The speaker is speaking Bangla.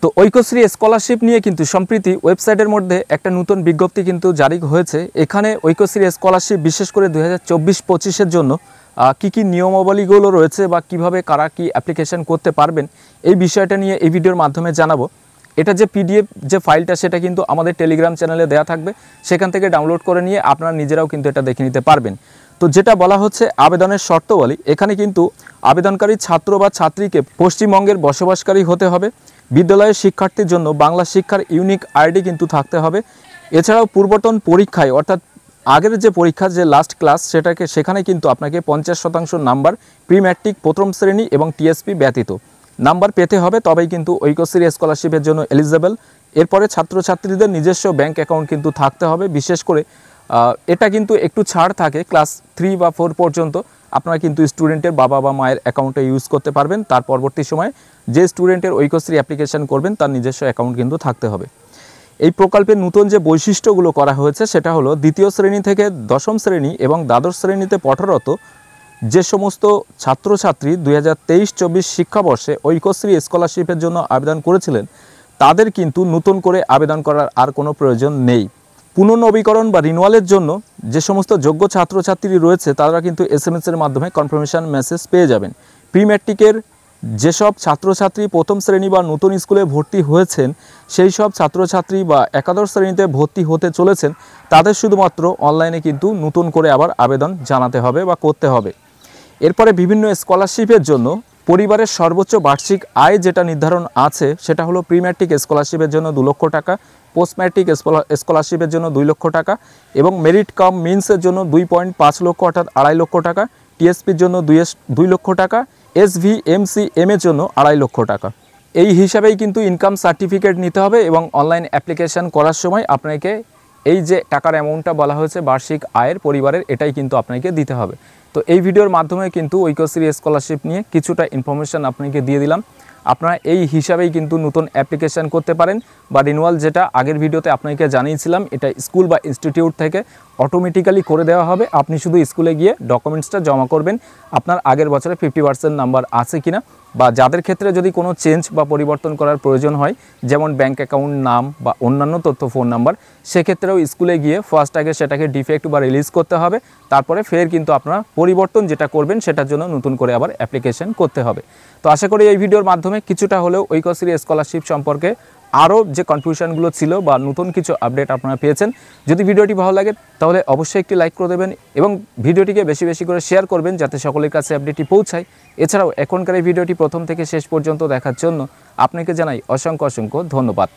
তো ঐক্যশ্রী স্কলারশিপ নিয়ে কিন্তু সম্প্রতি ওয়েবসাইটের মধ্যে একটা নতুন বিজ্ঞপ্তি কিন্তু জারি হয়েছে। এখানে ঐক্যশ্রী স্কলারশিপ বিশেষ করে 2024-25-এর জন্য কি নিয়মাবলীগুলো রয়েছে বা কিভাবে কারা কি অ্যাপ্লিকেশন করতে পারবেন এই বিষয়টা নিয়ে এই ভিডিওর মাধ্যমে জানাবো। এটা যে পিডিএফ যে ফাইলটা সেটা কিন্তু আমাদের টেলিগ্রাম চ্যানেলে দেওয়া থাকবে, সেখান থেকে ডাউনলোড করে নিয়ে আপনারা নিজেরাও কিন্তু এটা দেখে নিতে পারবেন। তো যেটা বলা হচ্ছে আবেদনের শর্তাবলী, এখানে কিন্তু আবেদনকারী ছাত্র বা ছাত্রীকে পশ্চিমবঙ্গের বসবাসকারী হতে হবে, বিদ্যালয়ের শিক্ষার্থীর জন্য বাংলা শিক্ষার ইউনিক আইডি কিন্তু থাকতে হবে। এছাড়াও পূর্বতন পরীক্ষায় অর্থাৎ আগের যে পরীক্ষার যে লাস্ট ক্লাস সেখানে কিন্তু আপনাকে 50% নাম্বার প্রি ম্যাট্রিক প্রথম শ্রেণী এবং টিএসপি ব্যতীত নাম্বার পেতে হবে, তবেই কিন্তু ঐক্যশ্রী স্কলারশিপের জন্য এলিজিবল। এরপরে ছাত্রছাত্রীদের নিজস্ব ব্যাংক অ্যাকাউন্ট কিন্তু থাকতে হবে। বিশেষ করে এটা কিন্তু একটু ছাড় থাকে, ক্লাস 3 বা 4 পর্যন্ত আপনারা কিন্তু স্টুডেন্টের বাবা বা মায়ের অ্যাকাউন্টে ইউজ করতে পারবেন। তার পরবর্তী সময়ে যে স্টুডেন্টের ঐক্যশ্রী অ্যাপ্লিকেশন করবেন তার নিজস্ব অ্যাকাউন্ট কিন্তু থাকতে হবে। এই প্রকল্পের নতুন যে বৈশিষ্ট্যগুলো করা হয়েছে সেটা হলো দ্বিতীয় শ্রেণী থেকে দশম শ্রেণী এবং দ্বাদশ শ্রেণীতে পঠরত যে সমস্ত ছাত্রছাত্রী 2023-24 শিক্ষাবর্ষে ঐক্যশ্রী স্কলারশিপের জন্য আবেদন করেছিলেন তাদের কিন্তু নতুন করে আবেদন করার আর কোনো প্রয়োজন নেই। পুনর্নবীকরণ বা রিনুয়ালের জন্য যে সমস্ত যোগ্য ছাত্রছাত্রী রয়েছে তারা কিন্তু এসএমএসের মাধ্যমে কনফার্মেশন মেসেজ পেয়ে যাবেন। প্রি ম্যাট্রিকের যেসব ছাত্রছাত্রী প্রথম শ্রেণী বা নতুন স্কুলে ভর্তি হয়েছেন সেই সব ছাত্রছাত্রী বা একাদশ শ্রেণীতে ভর্তি হতে চলেছেন তাদের শুধুমাত্র অনলাইনে কিন্তু নতুন করে আবার আবেদন জানাতে হবে বা করতে হবে। এরপরে বিভিন্ন স্কলারশিপের জন্য পরিবারের সর্বোচ্চ বার্ষিক আয় যেটা নির্ধারণ আছে সেটা হলো প্রি ম্যাট্রিক স্কলারশিপের জন্য 2 লক্ষ টাকা, পোস্ট ম্যাট্রিক স্কলারশিপের জন্য 2 লক্ষ টাকা এবং মেরিট কাম মিন্সের জন্য 2.5 লক্ষ অর্থাৎ 2.5 লক্ষ টাকা, টিএসপির জন্য 2 লক্ষ টাকা, SVMCM এর জন্য 2.5 লক্ষ টাকা। এই হিসাবেই কিন্তু ইনকাম সার্টিফিকেট নিতে হবে এবং অনলাইন অ্যাপ্লিকেশন করার সময় আপনাকে এই যে টাকার অ্যামাউন্টটা বলা হয়েছে বার্ষিক আয়ের পরিবারের, এটাই কিন্তু আপনাকে দিতে হবে। তো এই ভিডিওর মাধ্যমে কিন্তু ঐক্যশ্রী স্কলারশিপ নিয়ে কিছুটা ইনফরমেশন আপনাকে দিয়ে দিলাম। আপনারা এই হিসাবেই কিন্তু নতুন অ্যাপ্লিকেশন করতে পারেন বা রিনুয়াল যেটা আগের ভিডিওতে আপনাকে জানিয়েছিলাম এটা স্কুল বা ইনস্টিটিউট থেকে অটোমেটিক্যালি করে দেওয়া হবে। আপনি শুধু স্কুলে গিয়ে ডকুমেন্টসটা জমা করবেন আপনার আগের বছরে 50% নাম্বার আছে কিনা, বা যাদের ক্ষেত্রে যদি কোনো চেঞ্জ বা পরিবর্তন করার প্রয়োজন হয় যেমন ব্যাংক অ্যাকাউন্ট নাম বা অন্যান্য তথ্য ফোন নাম্বার, সেক্ষেত্রেও স্কুলে গিয়ে ফার্স্ট আগে সেটাকে ডিফেক্ট বা রিলিজ করতে হবে। তারপরে ফের কিন্তু আপনারা পরিবর্তন যেটা করবেন সেটার জন্য নতুন করে আবার অ্যাপ্লিকেশন করতে হবে। তো আশা করি এই ভিডিওর মাধ্যমে কিছুটা হলেও ঐক্যশ্রী স্কলারশিপ সম্পর্কে আরও যে কনফিউশনগুলো ছিল বা নতুন কিছু আপডেট আপনারা পেয়েছেন। যদি ভিডিওটি ভালো লাগে তাহলে অবশ্যই একটি লাইক করে দেবেন এবং ভিডিওটিকে বেশি বেশি করে শেয়ার করবেন যাতে সকলের কাছে আপডেটটি পৌঁছায়। এছাড়াও এখনকার এই ভিডিওটি প্রথম থেকে শেষ পর্যন্ত দেখার জন্য আপনাকে জানাই অসংখ্য ধন্যবাদ।